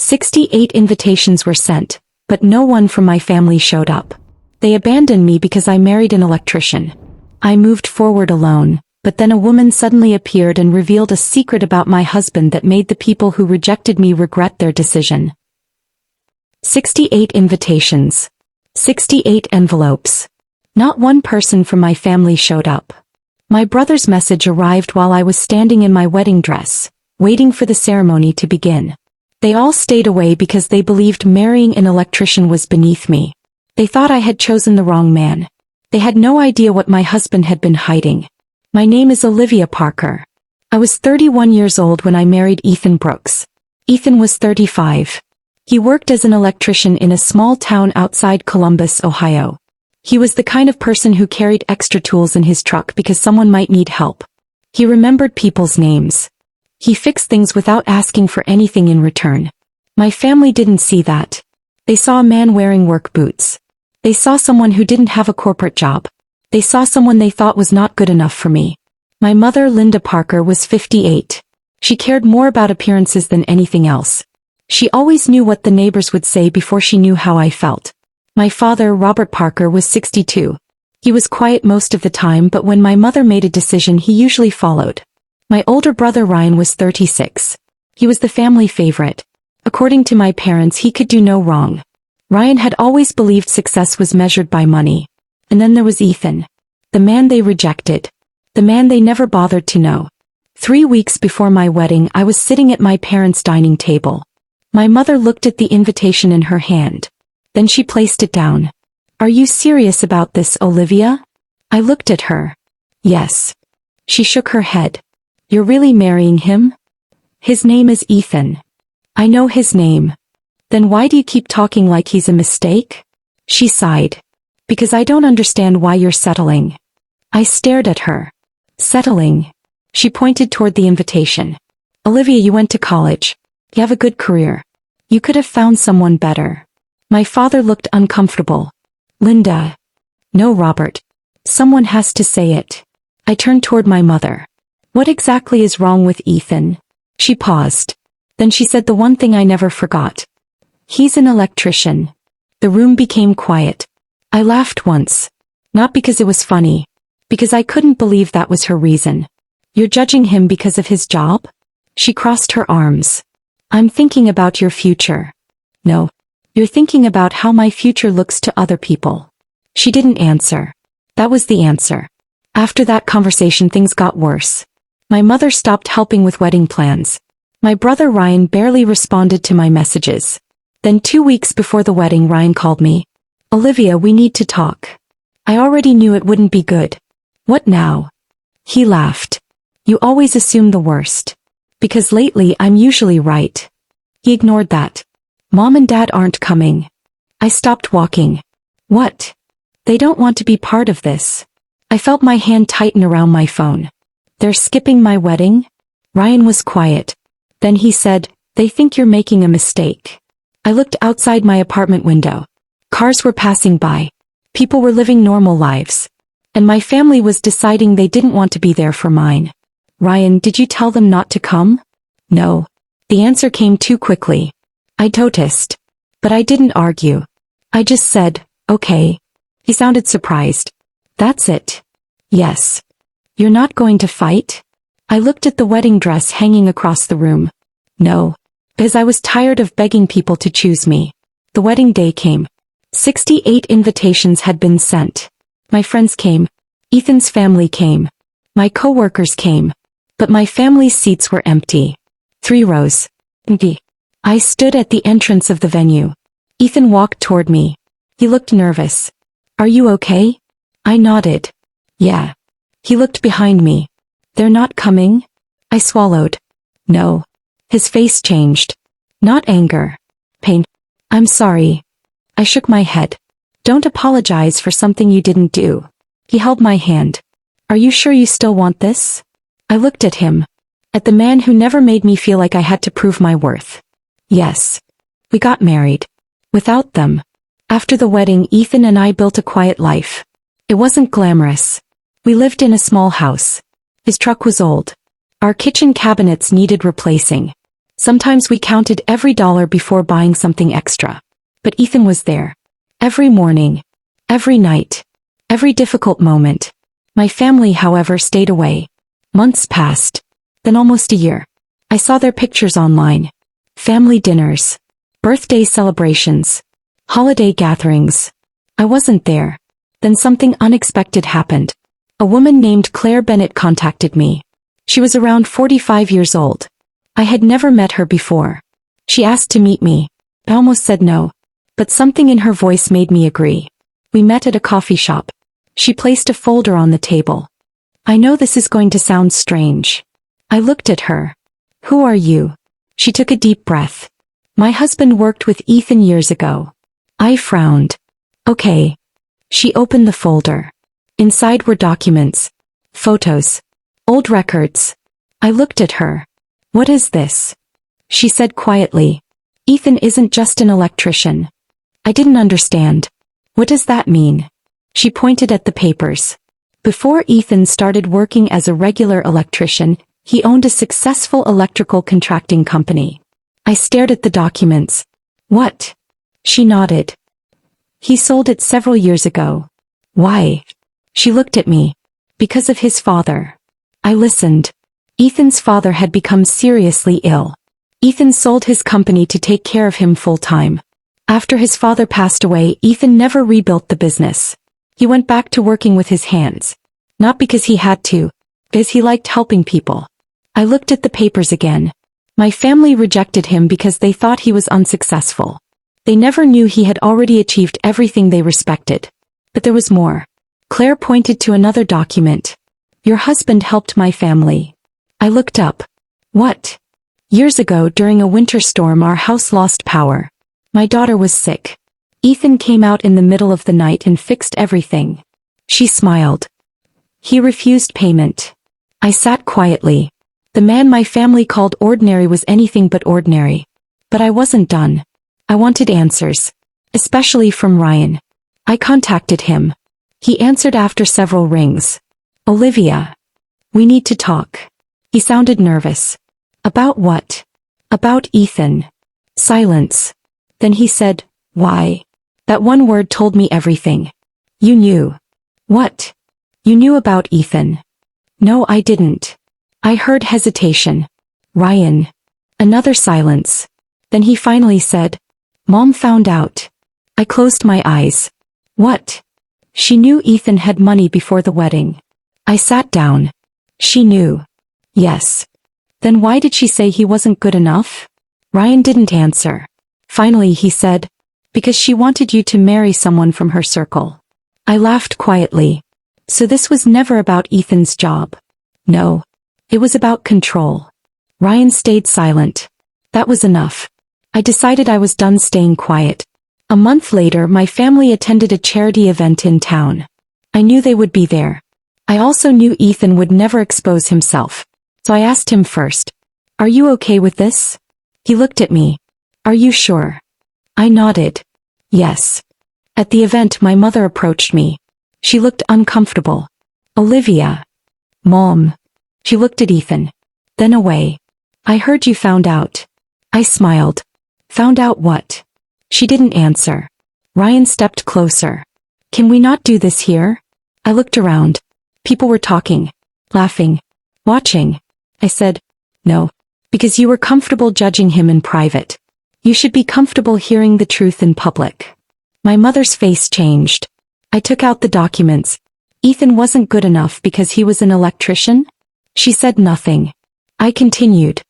68 invitations were sent, but no one from my family showed up. They abandoned me because I married an electrician. I moved forward alone, but then a woman suddenly appeared and revealed a secret about my husband that made the people who rejected me regret their decision. 68 invitations. 68 envelopes. Not one person from my family showed up. My brother's message arrived while I was standing in my wedding dress, waiting for the ceremony to begin. They all stayed away because they believed marrying an electrician was beneath me. They thought I had chosen the wrong man. They had no idea what my husband had been hiding. My name is Olivia Parker. I was 31 years old when I married Ethan Brooks. Ethan was 35. He worked as an electrician in a small town outside Columbus, Ohio. He was the kind of person who carried extra tools in his truck because someone might need help. He remembered people's names. He fixed things without asking for anything in return. My family didn't see that. They saw a man wearing work boots. They saw someone who didn't have a corporate job. They saw someone they thought was not good enough for me. My mother, Linda Parker, was 58. She cared more about appearances than anything else. She always knew what the neighbors would say before she knew how I felt. My father, Robert Parker, was 62. He was quiet most of the time, but when my mother made a decision, he usually followed. My older brother Ryan was 36. He was the family favorite. According to my parents, he could do no wrong. Ryan had always believed success was measured by money. And then there was Ethan. The man they rejected. The man they never bothered to know. 3 weeks before my wedding, I was sitting at my parents' dining table. My mother looked at the invitation in her hand. Then she placed it down. "Are you serious about this, Olivia?" I looked at her. "Yes." She shook her head. "You're really marrying him?" "His name is Ethan." "I know his name." "Then why do you keep talking like he's a mistake?" She sighed. "Because I don't understand why you're settling." I stared at her. "Settling?" She pointed toward the invitation. "Olivia, you went to college. You have a good career. You could have found someone better." My father looked uncomfortable. "Linda." "No, Robert. Someone has to say it." I turned toward my mother. "What exactly is wrong with Ethan?" She paused. Then she said the one thing I never forgot. "He's an electrician." The room became quiet. I laughed once. Not because it was funny. Because I couldn't believe that was her reason. "You're judging him because of his job?" She crossed her arms. "I'm thinking about your future." "No. You're thinking about how my future looks to other people." She didn't answer. That was the answer. After that conversation, things got worse. My mother stopped helping with wedding plans. My brother Ryan barely responded to my messages. Then 2 weeks before the wedding, Ryan called me. "Olivia, we need to talk." I already knew it wouldn't be good. "What now?" He laughed. "You always assume the worst. Because lately I'm usually right." He ignored that. "Mom and Dad aren't coming." I stopped walking. "What?" "They don't want to be part of this." I felt my hand tighten around my phone. "They're skipping my wedding?" Ryan was quiet. Then he said, "They think you're making a mistake." I looked outside my apartment window. Cars were passing by. People were living normal lives. And my family was deciding they didn't want to be there for mine. "Ryan, did you tell them not to come?" "No." The answer came too quickly. I noticed. But I didn't argue. I just said, "Okay." He sounded surprised. "That's it?" "Yes." "You're not going to fight?" I looked at the wedding dress hanging across the room. "No." Because I was tired of begging people to choose me. The wedding day came. 68 invitations had been sent. My friends came. Ethan's family came. My coworkers came. But my family's seats were empty. 3 rows. Empty. I stood at the entrance of the venue. Ethan walked toward me. He looked nervous. "Are you okay?" I nodded. "Yeah." He looked behind me. "They're not coming?" I swallowed. "No." His face changed. Not anger. Pain. "I'm sorry." I shook my head. "Don't apologize for something you didn't do." He held my hand. "Are you sure you still want this?" I looked at him. At the man who never made me feel like I had to prove my worth. "Yes." We got married. Without them. After the wedding, Ethan and I built a quiet life. It wasn't glamorous. We lived in a small house. His truck was old. Our kitchen cabinets needed replacing. Sometimes we counted every dollar before buying something extra. But Ethan was there. Every morning. Every night. Every difficult moment. My family, however, stayed away. Months passed. Then almost a year. I saw their pictures online. Family dinners. Birthday celebrations. Holiday gatherings. I wasn't there. Then something unexpected happened. A woman named Claire Bennett contacted me. She was around 45 years old. I had never met her before. She asked to meet me. I almost said no. But something in her voice made me agree. We met at a coffee shop. She placed a folder on the table. I know this is going to sound strange. I looked at her. Who are you? She took a deep breath. My husband worked with Ethan years ago. I frowned. Okay. She opened the folder. Inside were documents. Photos. Old records. I looked at her. What is this? She said quietly. Ethan isn't just an electrician. I didn't understand. What does that mean? She pointed at the papers. Before Ethan started working as a regular electrician, he owned a successful electrical contracting company. I stared at the documents. What? She nodded. He sold it several years ago. Why? She looked at me. Because of his father. I listened. Ethan's father had become seriously ill. Ethan sold his company to take care of him full-time. After his father passed away, Ethan never rebuilt the business. He went back to working with his hands. Not because he had to, because he liked helping people. I looked at the papers again. My family rejected him because they thought he was unsuccessful. They never knew he had already achieved everything they respected. But there was more. Claire pointed to another document. Your husband helped my family. I looked up. What? Years ago during a winter storm our house lost power. My daughter was sick. Ethan came out in the middle of the night and fixed everything. She smiled. He refused payment. I sat quietly. The man my family called ordinary was anything but ordinary. But I wasn't done. I wanted answers. Especially from Ryan. I contacted him. He answered after several rings. Olivia. We need to talk. He sounded nervous. About what? About Ethan. Silence. Then he said, why? That one word told me everything. You knew. What? You knew about Ethan. No, I didn't. I heard hesitation. Ryan. Another silence. Then he finally said, Mom found out. I closed my eyes. What? She knew Ethan had money before the wedding. I sat down. She knew. Yes. Then why did she say he wasn't good enough? Ryan didn't answer. Finally he said, because she wanted you to marry someone from her circle. I laughed quietly. So this was never about Ethan's job. No. It was about control. Ryan stayed silent. That was enough. I decided I was done staying quiet. A month later my family attended a charity event in town. I knew they would be there. I also knew Ethan would never expose himself. So I asked him first. Are you okay with this? He looked at me. Are you sure? I nodded. Yes. At the event my mother approached me. She looked uncomfortable. Olivia. Mom. She looked at Ethan. Then away. I heard you found out. I smiled. Found out what? She didn't answer. Ryan stepped closer. Can we not do this here? I looked around. People were talking. Laughing. Watching. I said, no. Because you were comfortable judging him in private. You should be comfortable hearing the truth in public. My mother's face changed. I took out the documents. Ethan wasn't good enough because he was an electrician? She said nothing. I continued.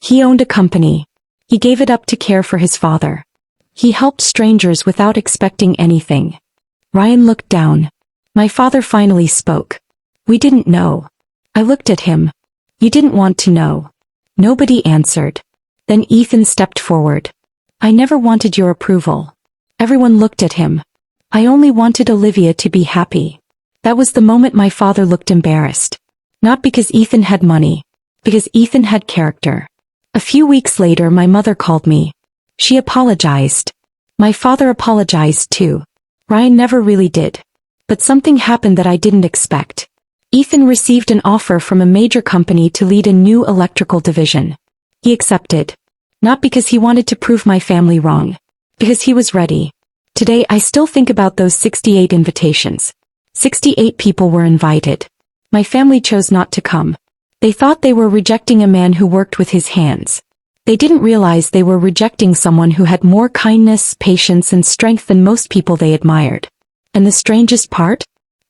He owned a company. He gave it up to care for his father. He helped strangers without expecting anything. Ryan looked down. My father finally spoke. We didn't know. I looked at him. You didn't want to know. Nobody answered. Then Ethan stepped forward. I never wanted your approval. Everyone looked at him. I only wanted Olivia to be happy. That was the moment my father looked embarrassed. Not because Ethan had money. Because Ethan had character. A few weeks later my mother called me. She apologized. My father apologized too. Ryan never really did. But something happened that I didn't expect. Ethan received an offer from a major company to lead a new electrical division. He accepted. Not because he wanted to prove my family wrong. Because he was ready. Today I still think about those 68 invitations. 68 people were invited. My family chose not to come. They thought they were rejecting a man who worked with his hands. They didn't realize they were rejecting someone who had more kindness, patience, and strength than most people they admired. And the strangest part?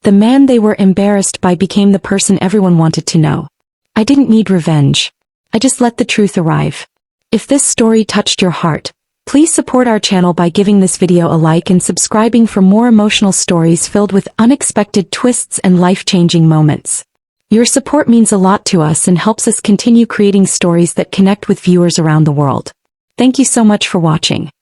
The man they were embarrassed by became the person everyone wanted to know. I didn't need revenge. I just let the truth arrive. If this story touched your heart, please support our channel by giving this video a like and subscribing for more emotional stories filled with unexpected twists and life-changing moments. Your support means a lot to us and helps us continue creating stories that connect with viewers around the world. Thank you so much for watching.